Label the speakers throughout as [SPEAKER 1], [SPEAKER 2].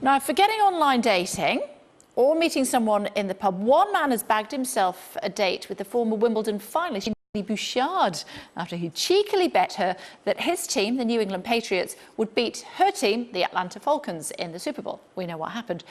[SPEAKER 1] Now, forgetting online dating or meeting someone in the pub, one man has bagged himself a date with the former Wimbledon finalist, Bouchard, after he cheekily bet her that his team, the New England Patriots, would beat her team, the Atlanta Falcons, in the Super Bowl. We know what happened.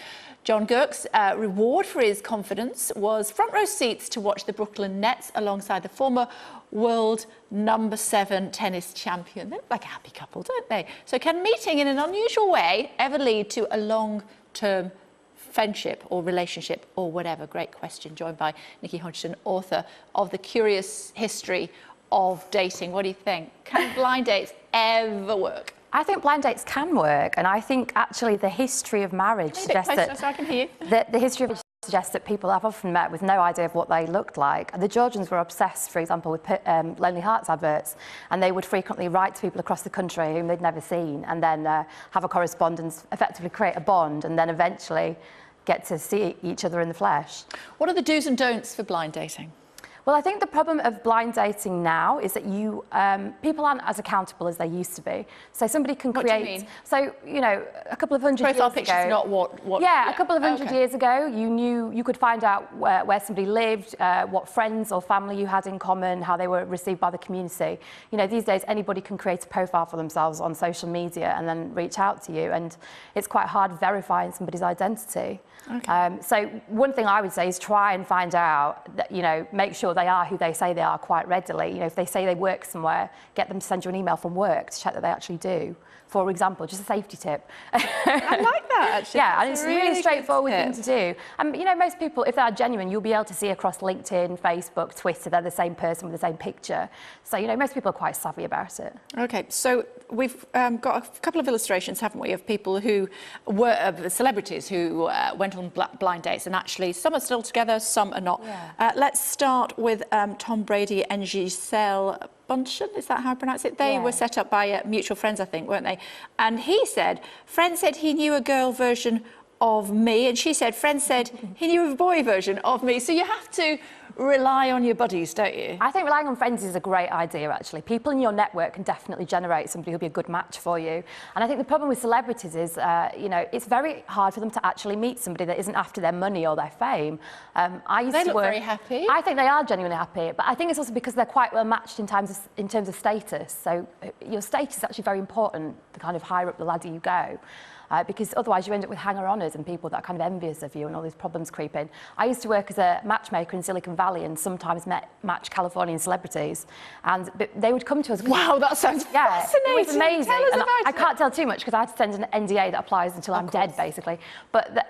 [SPEAKER 1] John Gurk's reward for his confidence was front row seats to watch the Brooklyn Nets alongside the former world #7 tennis champion. They look like a happy couple, don't they? So can meeting in an unusual way ever lead to a long-term friendship or relationship or whatever? Great question. Joined by Nichi Hodgson, author of The Curious History of Dating. What do you think? Can blind dates ever work?
[SPEAKER 2] I think blind dates can work, and I think actually the history of marriage suggests that,
[SPEAKER 1] so I can hear you.
[SPEAKER 2] the history of marriage suggests that people have often met with no idea of what they looked like. The Georgians were obsessed, for example, with Lonely Hearts adverts, and they would frequently write to people across the country whom they'd never seen, and then have a correspondence, effectively create a bond, and then eventually get to see each other in the flesh.
[SPEAKER 1] What are the do's and don'ts for blind dating?
[SPEAKER 2] Well, I think the problem of blind dating now is that people aren't as accountable as they used to be. So somebody can create.
[SPEAKER 1] What do you mean?
[SPEAKER 2] So, you know, a couple of hundred
[SPEAKER 1] Profile
[SPEAKER 2] years
[SPEAKER 1] pictures,
[SPEAKER 2] ago.
[SPEAKER 1] not what.
[SPEAKER 2] Yeah, a couple of hundred years ago, you could find out where somebody lived, what friends or family you had in common, how they were received by the community. You know, these days anybody can create a profile for themselves on social media and then reach out to you, and it's quite hard verifying somebody's identity.
[SPEAKER 1] Okay.
[SPEAKER 2] So one thing I would say is try and find out that, you know, make sure they are who they say they are quite readily. You know, if they say they work somewhere, get them to send you an email from work to check that they actually do. For example, just a safety tip.
[SPEAKER 1] I like that, actually.
[SPEAKER 2] Yeah, and it's a really straightforward thing to do. And, you know, most people, if they're genuine, you'll be able to see across LinkedIn, Facebook, Twitter, they're the same person with the same picture. So, you know, most people are quite savvy about it.
[SPEAKER 1] OK, so we've got a couple of illustrations, haven't we, of people who were celebrities who went on blind dates, and actually some are still together, some are not. Yeah. Let's start with Tom Brady and Giselle Bundchen, is that how I pronounce it? They were set up by mutual friends, I think, weren't they? And he said, friend said he knew a girl version of me, and she said, friend said he knew a boy version of me. So you have to rely on your buddies, don't you?
[SPEAKER 2] I think relying on friends is a great idea, actually. People in your network can definitely generate somebody who'll be a good match for you. And I think the problem with celebrities is, you know, it's very hard for them to actually meet somebody that isn't after their money or their fame.
[SPEAKER 1] They look very happy.
[SPEAKER 2] I think they are genuinely happy, but I think it's also because they're quite well matched in terms of status. So your status is actually very important, the kind of higher up the ladder you go. Because otherwise you end up with hanger-oners and people that are kind of envious of you, and all these problems creep in. I used to work as a matchmaker in Silicon Valley and sometimes match Californian celebrities, and they would come to us.
[SPEAKER 1] Wow, that sounds fascinating.
[SPEAKER 2] It was amazing.
[SPEAKER 1] Tell us about it.
[SPEAKER 2] I can't tell too much because I had to send an NDA that applies until I'm dead, basically. But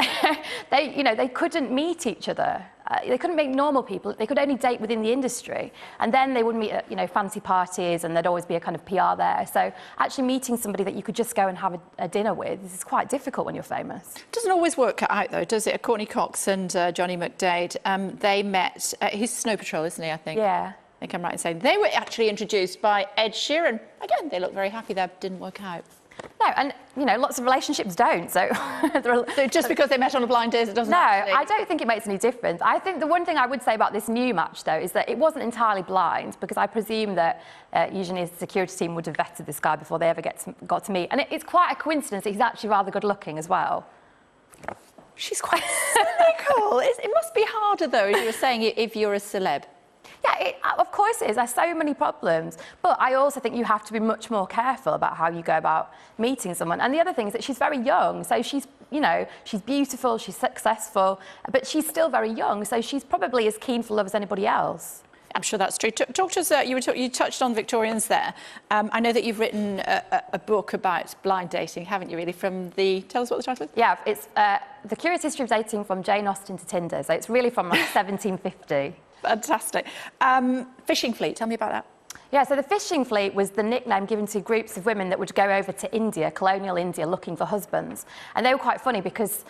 [SPEAKER 2] they couldn't meet each other. They couldn't meet normal people. They could only date within the industry. And then they would meet at, you know, fancy parties, and there'd always be a kind of PR there. So actually meeting somebody that you could just go and have a dinner with is quite difficult when you're famous.
[SPEAKER 1] Doesn't always work out, though, does it? Courtney Cox and Johnny McDade, they met, he's Snow Patrol, isn't he, I think?
[SPEAKER 2] Yeah.
[SPEAKER 1] I think I'm right in saying. They were actually introduced by Ed Sheeran. Again, they look very happy that didn't work out.
[SPEAKER 2] No, and, you know, lots of relationships don't, so...
[SPEAKER 1] So just because they met on a blind date, it doesn't actually...
[SPEAKER 2] No, I don't think it makes any difference. I think the one thing I would say about this new match, though, is that it wasn't entirely blind, because I presume that usually the security team would have vetted this guy before they ever got to meet. And it's quite a coincidence that he's actually rather good looking as well.
[SPEAKER 1] She's quite cynical. It must be harder, though, as you were saying, if you're a celeb.
[SPEAKER 2] Yeah, of course it is. There's so many problems. But I also think you have to be much more careful about how you go about meeting someone. And the other thing is that she's very young. So she's, you know, she's beautiful, she's successful, but she's still very young. So she's probably as keen for love as anybody else. I'm
[SPEAKER 1] sure that's true. Talk to us, you touched on Victorians there. I know that you've written a book about blind dating, haven't you, really, tell us what the title is?
[SPEAKER 2] Yeah, it's The Curious History of Dating from Jane Austen to Tinder. So it's really from like 1750.
[SPEAKER 1] Fantastic. Fishing fleet, tell me about that.
[SPEAKER 2] Yeah, so the fishing fleet was the nickname given to groups of women that would go over to India, colonial India, looking for husbands. And they were quite funny because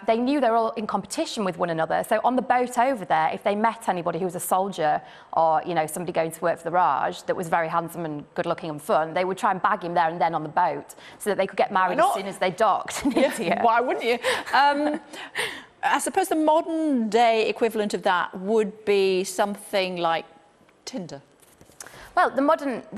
[SPEAKER 2] they knew they were all in competition with one another. So on the boat over there, if they met anybody who was a soldier or, you know, somebody going to work for the Raj that was very handsome and good looking and fun, they would try and bag him there and then on the boat so that they could get married as soon as they docked in India.
[SPEAKER 1] Why wouldn't you? I suppose the modern day equivalent of that would be something like Tinder.
[SPEAKER 2] Well, the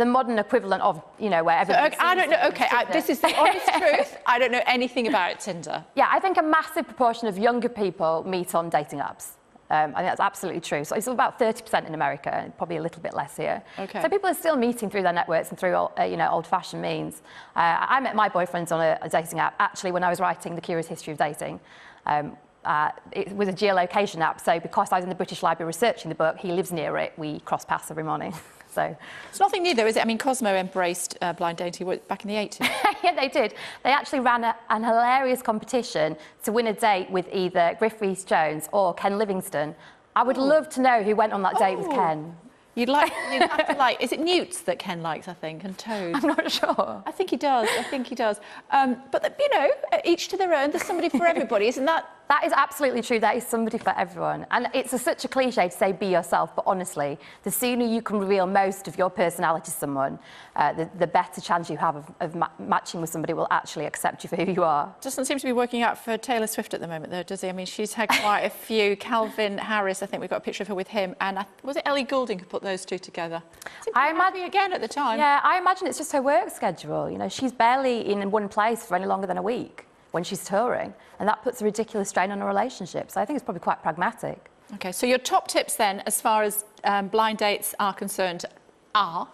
[SPEAKER 2] modern equivalent of, you know, where everybody...
[SPEAKER 1] I don't know. OK, this is the honest truth. I don't know anything about Tinder.
[SPEAKER 2] Yeah, I think a massive proportion of younger people meet on dating apps. I think that's absolutely true. So it's about 30% in America, and probably a little bit less here.
[SPEAKER 1] Okay.
[SPEAKER 2] So people are still meeting through their networks and through, you know, old-fashioned means. I met my boyfriend on a dating app, actually, when I was writing The Curious History of Dating. It was a geolocation app, so because I was in the British Library researching the book, he lives near it, we cross paths every morning. So
[SPEAKER 1] it's nothing new, though, is it? I mean, Cosmo embraced blind dating back in the 80s.
[SPEAKER 2] Yeah, they did. They actually ran an hilarious competition to win a date with either Griff Rhys-Jones or Ken Livingstone. I would love to know who went on that date with Ken.
[SPEAKER 1] You'd have to like, is it newts that Ken likes, I think, and toads?
[SPEAKER 2] I'm not sure.
[SPEAKER 1] I think he does, But, you know, each to their own, there's somebody for everybody, isn't that?
[SPEAKER 2] That is absolutely true. That is somebody for everyone. And it's such a cliche to say be yourself, but honestly, the sooner you can reveal most of your personality to someone, the better chance you have of matching with somebody who will actually accept you for who you are.
[SPEAKER 1] Doesn't seem to be working out for Taylor Swift at the moment, though, does he? I mean, she's had quite a few. Calvin Harris, I think we've got a picture of her with him. And was it Ellie Goulding who put those two together? I imagine again at the time.
[SPEAKER 2] Yeah, I imagine it's just her work schedule. You know, she's barely in one place for any longer than a week when she's touring, and that puts a ridiculous strain on a relationship. So I think it's probably quite pragmatic.
[SPEAKER 1] OK, so your top tips then, as far as blind dates are concerned, are?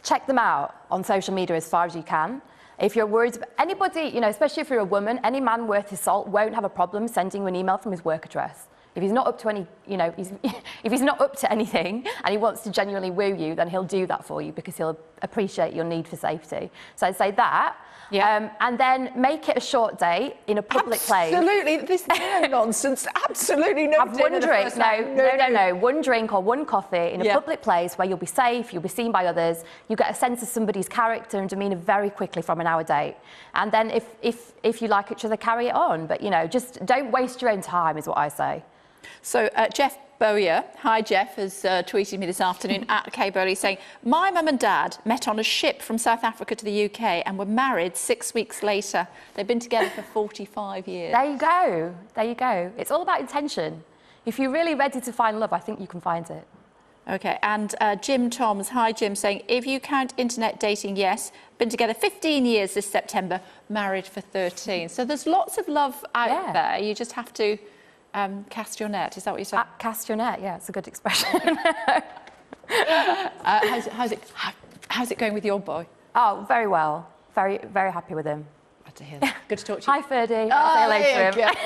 [SPEAKER 2] Check them out on social media as far as you can. If you're worried about anybody, you know, especially if you're a woman, any man worth his salt won't have a problem sending you an email from his work address. If he's not up to any, you know, if he's not up to anything and he wants to genuinely woo you, then he'll do that for you because he'll appreciate your need for safety. So I'd say that. Yeah. And then make it a short date in a public place.
[SPEAKER 1] Absolutely, this dinner nonsense. Absolutely no.
[SPEAKER 2] Have one drink. No. One drink or one coffee in a public place where you'll be safe, you'll be seen by others. You get a sense of somebody's character and demeanour very quickly from an hour date. And then if you like each other, carry it on. But you know, just don't waste your own time, is what I say.
[SPEAKER 1] So Jeff Bowyer, hi Jeff, has tweeted me this afternoon at Kay Burley saying, my mum and dad met on a ship from South Africa to the UK and were married 6 weeks later. They've been together for 45 years.
[SPEAKER 2] There you go. There you go. It's all about intention. If you're really ready to find love, I think you can find it.
[SPEAKER 1] OK, and Jim Toms, hi Jim, saying, if you count internet dating, yes, been together 15 years this September, married for 13. So there's lots of love out there. You just have to cast your net, is that what you said?
[SPEAKER 2] Cast your net, yeah, it's a good expression.
[SPEAKER 1] How's it going with your boy?
[SPEAKER 2] Oh, very well. Very, very happy with him.
[SPEAKER 1] Glad to hear that. Good to talk to you.
[SPEAKER 2] Hi, Ferdy. I'll see you later.
[SPEAKER 1] Thanks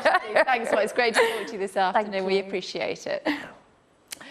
[SPEAKER 1] very much. Thanks, well, it's great to talk to you this afternoon. We appreciate it.